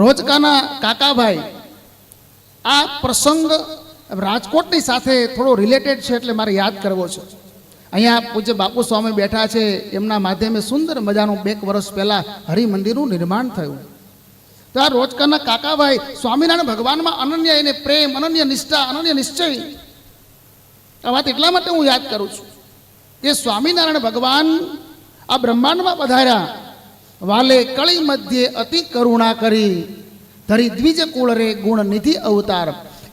રોજકાના કાકાભાઈ આ પ્રસંગ રાજકોટની સાથે થોડો રિલેટેડ છે એટલે મારે યાદ કરવો છે. અહીંયા પૂજ્ય બાપુ સ્વામી બેઠા છે, એમના માધ્યમે સુંદર મજાનું 2 વર્ષ પહેલા હરિમંદિરનું નિર્માણ થયું. તો આ રોજકાના કાકાભાઈ સ્વામિનારાયણ ભગવાનમાં અનન્ય એને પ્રેમ, અનન્ય નિષ્ઠા, અનન્ય નિશ્ચય. આ વાત એટલા માટે હું યાદ કરું છું કે સ્વામિનારાયણ ભગવાન આ બ્રહ્માંડમાં પધાર્યા. વાલે કળી મધ્યે અતિ કરુણા કરી, ધરી દ્વિજ કુળ રે ગુણ નિધિ અવતાર.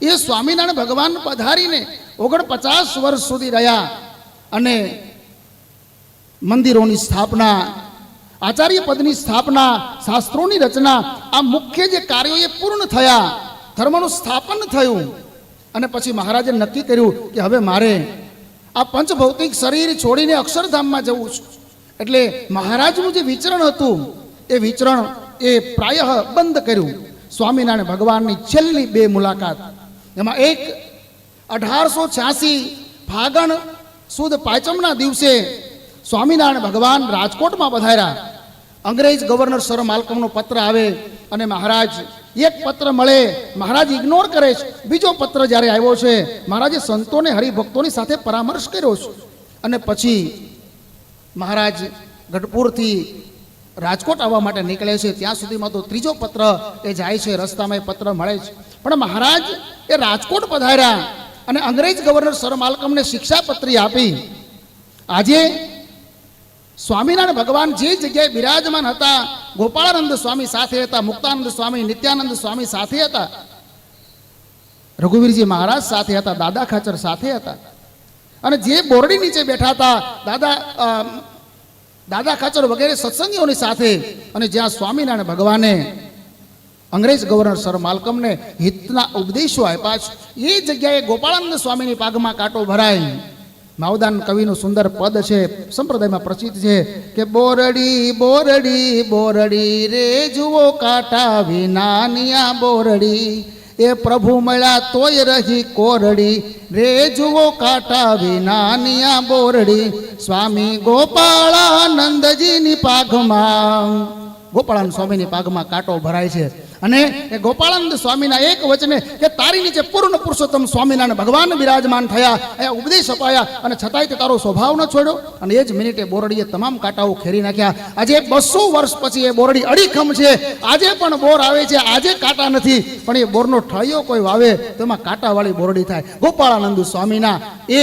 એ સ્વામિનારાયણ ભગવાન પધારીને 49 વર્ષ સુધી રહ્યા અને મંદિરોની સ્થાપના, આચાર્ય પદની સ્થાપના, શાસ્ત્રોની રચના, આ મુખ્ય જે કાર્યો એ પૂર્ણ થયા, ધર્મનું સ્થાપન થયું. અને પછી મહારાજે નક્કી કર્યું કે હવે મારે આ પંચભૌતિક શરીર છોડીને અક્ષરધામમાં જવું છે. એટલે મહારાજનું જે વિચરણ હતું એ વિચરણ એ પ્રાયઃ બંધ કર્યું. સ્વામિનારાયણ ભગવાનની છેલ્લી 2 મુલાકાત, એમાં એક 1886 ફાગણ સુદ પાંચમના દિવસે સ્વામિનારાયણ ભગવાન રાજકોટમાં પધાર્યા. અંગ્રેજ ગવર્નર સર માલ્કમનો પત્ર આવે અને મહારાજ એક પત્ર મળે, મહારાજ ઇગ્નોર કરે છે. બીજો પત્ર જ્યારે આવ્યો છે, મહારાજે સંતોને હરિભક્તોની સાથે પરામર્શ કર્યો છે. અને પછી મહારાજ ગઢપુરથી રાજકોટ આવવા માટે નીકળે છે. ત્યાં સુધીમાં તો ત્રીજો પત્ર એ જાય છે, રસ્તામાં એ પત્ર મળે છે. પણ મહારાજ એ રાજકોટ પધાર્યા અને અંગ્રેજ ગવર્નર સર માલ્કમને શિક્ષાપત્રી આપી. આજે સ્વામિનારાયણ ભગવાન જે જગ્યાએ બિરાજમાન હતા, ગોપાળાનંદ સ્વામી સાથે હતા, મુક્તાનંદ સ્વામી, નિત્યાનંદ સ્વામી સાથે હતા, રઘુવીરજી મહારાજ સાથે હતા, દાદા ખાચર સાથે હતા. અને જે બોરડી નીચે બેઠા હતા દાદા ખાચર વગેરે સત્સંગીઓની સાથે, અને જ્યાં સ્વામિનારાયણ ભગવાને અંગ્રેજ ગવર્નર સર માલ્કમને હિતના ઉપદેશો આપ્યા છે, એ જગ્યાએ ગોપાળાનંદ સ્વામીની પાગમાં કાંટો ભરાય. માવદાન કવિનું સુંદર પદ છે, સંપ્રદાયમાં પ્રચલિત છે કે બોરડી બોરડી બોરડી રે જુઓ કાંટા વિનાનિયા બોરડી, એ પ્રભુ મળ્યા તોય રહી કોરડી, રે જુઓ કાંટા વિનાનિયા બોરડી. સ્વામી ગોપાળાનંદજીની પાઘમાં, ગોપાળાનંદ સ્વામીની પાઘમાં કાંટો ભરાય છે. અને એ ગોપાળાનંદ સ્વામીના એક વચને કે તારી નીચે પૂર્ણ પુરુષોત્તમ સ્વામિનારાયણ ભગવાન બિરાજમાન થયા, એ ઉપદેશ અપાયા, અને છતાંય તે તારો સ્વભાવ ન છોડ્યો. અને એ જ મિનિટે બોરડીએ તમામ કાંટાઓ ખેરી નાખ્યા. આજે 200 વર્ષ પછી એ બોરડી અડીખમ છે. આજે પણ બોર આવે છે, આજે કાંટા નથી, પણ એ બોરનો ઠળિયો કોઈ વાવે તો એમાં કાંટાવાળી બોરડી થાય. ગોપાળાનંદ સ્વામીના એ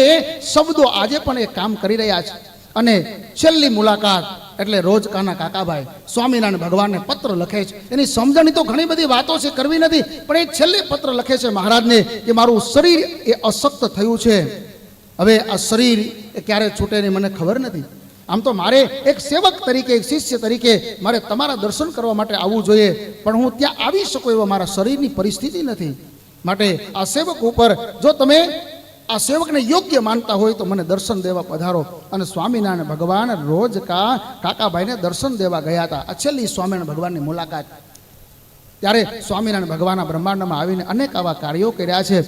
શબ્દો આજે પણ એ કામ કરી રહ્યા છે. અને છેલ્લી મુલાકાત એટલે રોજકાના કાકાભાઈ સ્વામિનારાયણ ભગવાનને પત્ર લખે છે. એની સમજણી તો ઘણી બધી વાતો છે, કરવી નથી, પણ એ છેલ્લે પત્ર લખે છે મહારાજને કે મારું શરીર એ અશક્ત થયું છે, હવે આ શરીર એ ક્યારે છૂટે નહીં મને ખબર નથી. આમ તો મારે એક સેવક તરીકે, એક શિષ્ય તરીકે મારે તમારા દર્શન કરવા માટે આવવું જોઈએ, પણ હું ત્યાં આવી શકું એવા મારા શરીરની પરિસ્થિતિ નથી. માટે આ સેવક ઉપર જો તમે આ સેવકને યોગ્ય માનતા હોય તો મને દર્શન દેવા પધારો. અને સ્વામિનારાયણ ભગવાન રોજકા કાકાભાઈને દર્શન દેવા ગયા હતા. આ છેલ્લી સ્વામિનારાયણ ભગવાનની મુલાકાત. ત્યારે સ્વામિનારાયણ ભગવાનના બ્રહ્માંડમાં આવીને અનેક આવા કાર્યો કર્યા છે.